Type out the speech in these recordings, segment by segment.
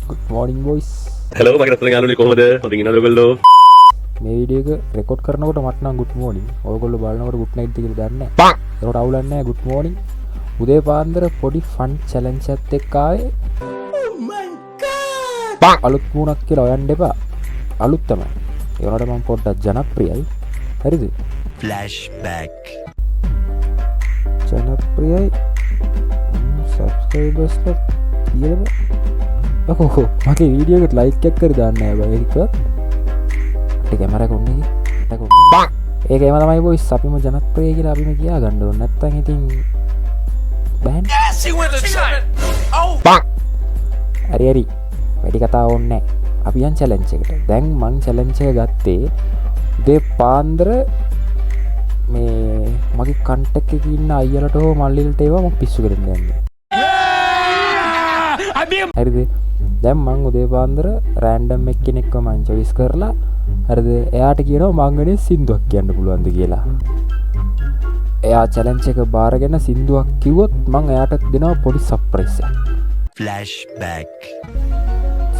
Good morning boys. Hello මගේ රත්න යාළුවනේ කොහොමද? හොඳින් ඉන්නවද ඔයගොල්ලෝ? මේ වීඩියෝ එක රෙකෝඩ් කරනකොට මට නම් good morning. ඔයගොල්ලෝ බලනකොට good night කියලා දන්නේ නැහැ. ඒකට අවුලක් නැහැ good morning. උදේ පාන්දර පොඩි fun challenge එකක් එක්ක ආවේ. Oh my god. අලුත් මුණක් කියලා හොයන්න එපා. අලුත් තමයි. ඒ වුණාට මම පොඩ්ඩක් ජනප්‍රියයි. හරිද? Flashback. ජනප්‍රියයි. subscribers ලා කියලා ඔහො මගේ වීඩියෝ එකට ලයික් එකක් කර දාන්න නෑ බයි ඒක. ටික කැමරා කොන්නේ. ටික කොන්නේ. ඒකේම තමයි බොයිස් අපිම ජනප්‍රිය කියලා අපිම කියා ගන්න ඕන. නැත්තම් ඉතින් බෑන්. හරි හරි. වැඩි කතා ඕනේ නෑ. අපි යන් චැලෙන්ජ් එකට. දැන් මං චැලෙන්ජ් එක ගත්තේ උදේ පාන්දර මේ මගේ කන්ටැක්ට් එකේ ඉන්න අයියලට හෝ මල්ලිලට ඒවා මම පිස්සු කරන්න යන්නේ. හරිද? දැන් මං උදේ පාන්දර රෑන්ඩම් එක්කෙනෙක්ව මං චොයිස් කරලා හරිද? එයාට කියනවා මං වෙනේ සින්දුවක් කියන්න පුළුවන්ද කියලා. එයා චැලෙන්ජ් එක බාරගෙන සින්දුවක් කිව්වොත් මං එයාට දෙනවා පොඩි සර්ප්‍රයිස් එකක්. Flashback.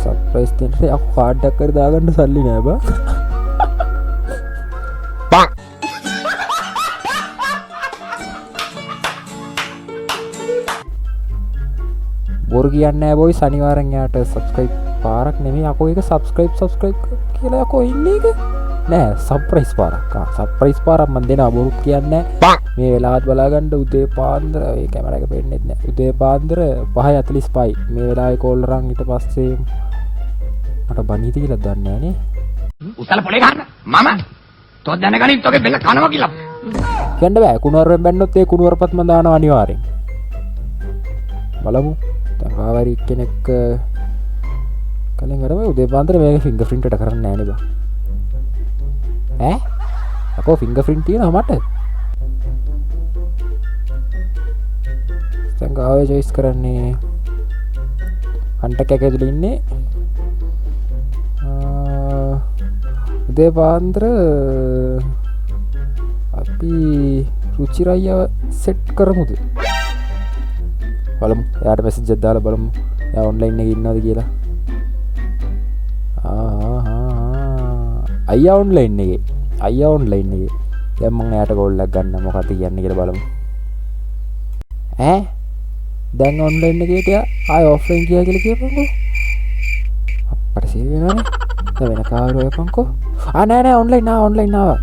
සර්ප්‍රයිස් දෙන්න යකෝ කාඩ් එකක් කර දාගන්න සල්ලි නෑ බා. බොරු කියන්නේ නෑ බොයිස් අනිවාර්යෙන් යාට සබ්ස්ක්‍රයිබ් පාරක් නෙමෙයි යකෝ ඒක සබ්ස්ක්‍රයිබ් කියලා යකෝ ඉන්නේ එක නෑ සර්ප්‍රයිස් පාරක්. සර්ප්‍රයිස් පාරක් මම දෙනවා බොරුත් කියන්නේ නෑ. මේ වෙලාවත් බලාගන්න උදේ පාන්දර ඒ කැමරා එක පෙන්නන්නේ නෑ. උදේ පාන්දර 5:45යි. මේ වෙලාවේ කෝල් කරන් ඊට පස්සේ මට බනීති කියලා දන්නේ නෑ නේ. උසල පොලේ ගන්න මම තෝ දැනගනින් තෝගේ බෙල්ල කනවා කියලා කියන්න බෑ. කුණුවරෙන් බැන්නොත් ඒ කුණුවරපත් මම දානවා අනිවාර්යෙන්. බලමු. තංගාවරි කෙනෙක් කලින් අරම උදේ පාන්දර මේක ෆින්ගර් ප්‍රින්ට් එකට කරන්න නෑනේ බා. ඈ? අපෝ ෆින්ගර් ප්‍රින්ට් තියෙනවා මට. තංගාවේ චොයිස් කරන්නේ කන්ටැක්ට් එක ඇතුලේ ඉන්නේ උදේ පාන්දර අපි රුචිරයියව සෙට් කරමුද? බලමු. එයාට මෙසේජ් එකක් දාලා බලමු. එයා ඔන්ලයින් එකේ ඉන්නවද කියලා. අයියා ඔන්ලයින් එකේ. අයියා ඔන්ලයින් එකේ. දැන් මම එයාට කෝල් එකක් ගන්න මොකක්ද කියන්නේ කියලා බලමු. ඈ? දැන් ඔන්ලයින් එකේ තියා ආය ඔෆ්ලයින් කියලා කියපන්කෝ. අප්පට සීව වෙනවනේ. දැන් වෙන කාරෝ යපන්කෝ. නෑ ඔන්ලයින් ආවා. ඔන්ලයින් ආවා.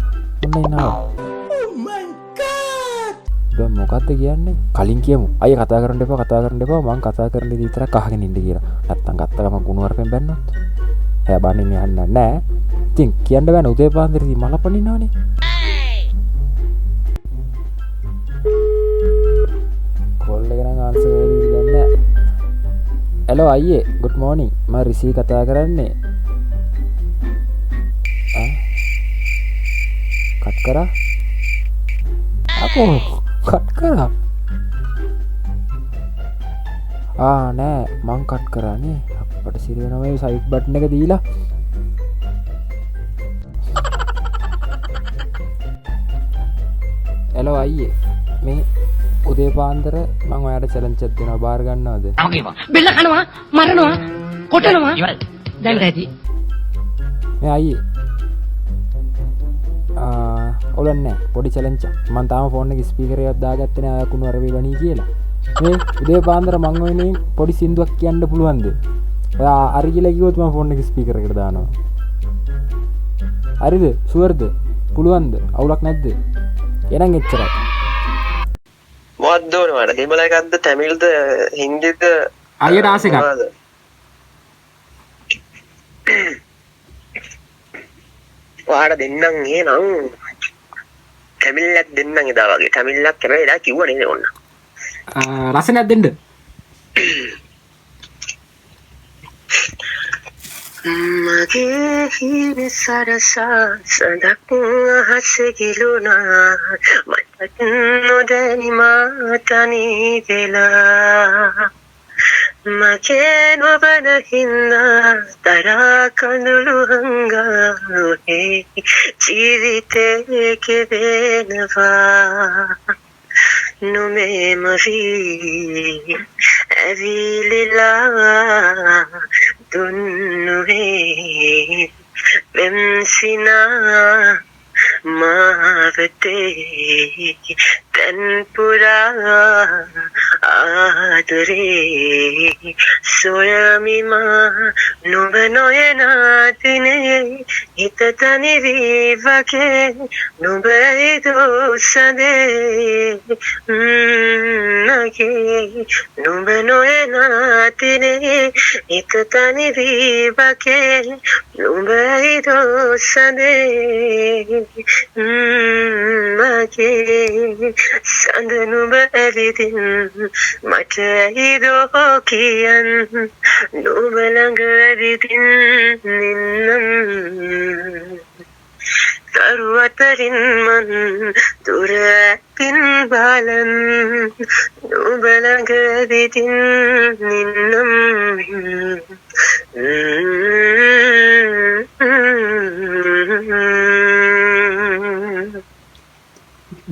දැන් මොකද්ද කියන්නේ? කලින් කියමු. අයිය කතා කරන්න එපා. මං කතා කරන දේ විතරක් අහගෙන ඉන්න කියලා. නැත්තම් ගත්ත ගමන් කුණුවරපෙන් බැන්නොත්. එයා බන්නේ යන්න නෑ. ඉතින් කියන්න බෑනේ උදේ පාන්දර ඉතින් මල පනින්නවනේ. කෝල් එක නම් ආන්සර් දෙන්නේ නැහැ. hello අයියේ good morning. මම රිසී කතා කරන්නේ. කට් කරා. අපෝ කට් කරා. නෑ මං කට් කරානේ. අපට සිරි වෙනවා මේ සයිඩ් බටන් එක දීලා. hello අයියේ මේ උදේ පාන්දර මං ඔයාලට චැලෙන්ජ් එකක් දෙනවා බාර ගන්නවද? බෙල්ල කනවා මරනවා කොටනවා ඉවරයි දැන් රැදි මේ අයියේ ඔලන්නේ පොඩි චැලෙන්ජ් එකක්. මම තාම ෆෝන් එකේ ස්පීකර් එකක් දාගත්තේ නෑ අකුණු අරවේ වණී කියලා. මේ උදේ පාන්දර මං වෙනේ පොඩි සින්දුවක් කියන්න පුළුවන්ද? ඔයා අර කියලා කිව්වොත් මම ෆෝන් එකේ ස්පීකර් එකට දානවා. හරිද? ෂුවර්ද? පුළුවන්ද? අවුලක් නැද්ද? එහෙනම් එච්චරයි. මොකක්ද ඕනේ මට? දෙමළ එකක්ද තමිල්ද හින්දිද? අයියට ආස එකක්. ඔයාලා දෙන්නම් එහෙනම් තමිල්ලක් දෙන්නම් එදා වගේ. තමිල්ලක් හැබැයි එදා කිව්ව නේද ඔන්න. රසණයක් දෙන්න. මගේ හිමි සරසා සඳක් අහසේ ගිලුණා මට නොදැනි මා තනි වෙලා මගේ නොබන හින්දා තරා කඳුළු හංගාවේ ජීවිතේ කෙවෙනවා නොමෙමවි ඇවිලිලා දුන්නුවේ මෙම්සිනා මාවතේ තන්පුරා ආදරේ සොයමිමා නුඹ නොයනාතිනේ හිත තනි වී වගේ නුඹ දෝසදේ නගේ නුඹ නොයනාතිනේ හිත තනි වී වගේ නුඹ දෝසදේ මගේ සඳ නුඹ ඇවිදින් මට හිදෝ කියන් නුඹ ළඟ ඇවිදින් නින්නම් තරු අතරින් මන් දුර පින් බලන් නුඹ ළඟ ඇවිදින් නින්නම්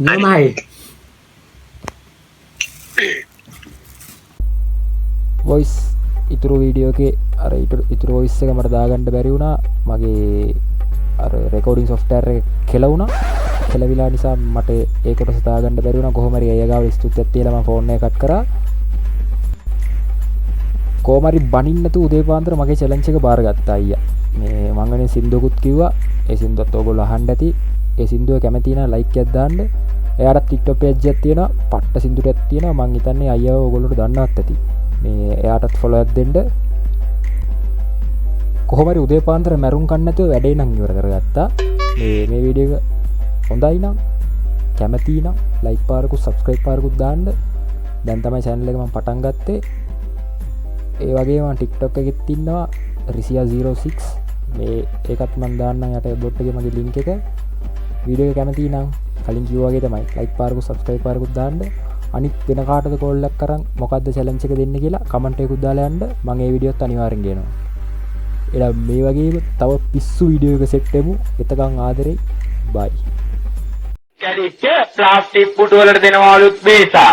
නමයි වොයිස් ඉතුරු වීඩියෝ එකේ අර ඉතුරු වොයිස් එක මට දාගන්න බැරි වුණා මගේ අර රෙකෝඩින් සොෆ්ට්වෙයාර් එක කෙලවුණා කෙලවිලා නිසා මට ඒ කොටස දාගන්න බැරි වුණා කොහොම හරි අය ගාව ස්තුතියක් තියලා මම ෆෝන් එක කට් කරා කොහොම හරි බනින්න තු උදේ පාන්දර මගේ චැලෙන්ජ් එක බාරගත්තා අයියා මේ මං වෙන සින්දුවකුත් කිව්වා ඒ සින්දුවත් ඔයගොල්ලෝ අහන්න ඇති ඒ සින්දුව කැමති නම් ලයික් එකක් දාන්න එයාට TikTok page එකක් තියෙනවා පට්ට සින්දුවක් තියෙනවා මං හිතන්නේ අයියා ඔයගොල්ලෝට දන්නවත් ඇති මේ එයාටත් ෆොලෝ එකක් දෙන්න කොහොම හරි උදේ පාන්දර මැරුම් කන්න නැතුව වැඩේ නම් ඉවර කරගත්තා මේ වීඩියෝ එක හොඳයි නම් කැමති නම් ලයික් පාරකුත් සබ්ස්ක්‍රයිබ් පාරකුත් දාන්න දැන් තමයි channel එක මම පටන් ගත්තේ ඒ වගේම TikTok එකෙත් ඉන්නවා Risia06 මේ ඒකත් මම දාන්නම් යට බොට් එකේ මගේ link එක වීඩියෝ එක කැමති නම් කලින් කිව්වා වගේ තමයි ලයික් පාරකුත් සබ්ස්ක්‍රයිබ් පාරකුත් දාන්න අනිත් වෙන කාටද කෝල් එකක් කරන් මොකද්ද challenge එක දෙන්නේ කියලා කමෙන්ට් එකකුත් දාලා යන්න මම ඒ වීඩියෝත් අනිවාර්යෙන් ගේනවා එලා මේ වගේම තව පිස්සු වීඩියෝ එක සෙට් වෙමු එතකන් ආදරේ බයි කැඩිච්ච ප්ලාස්ටික් පුටු වලට දෙනවලුත් බේසා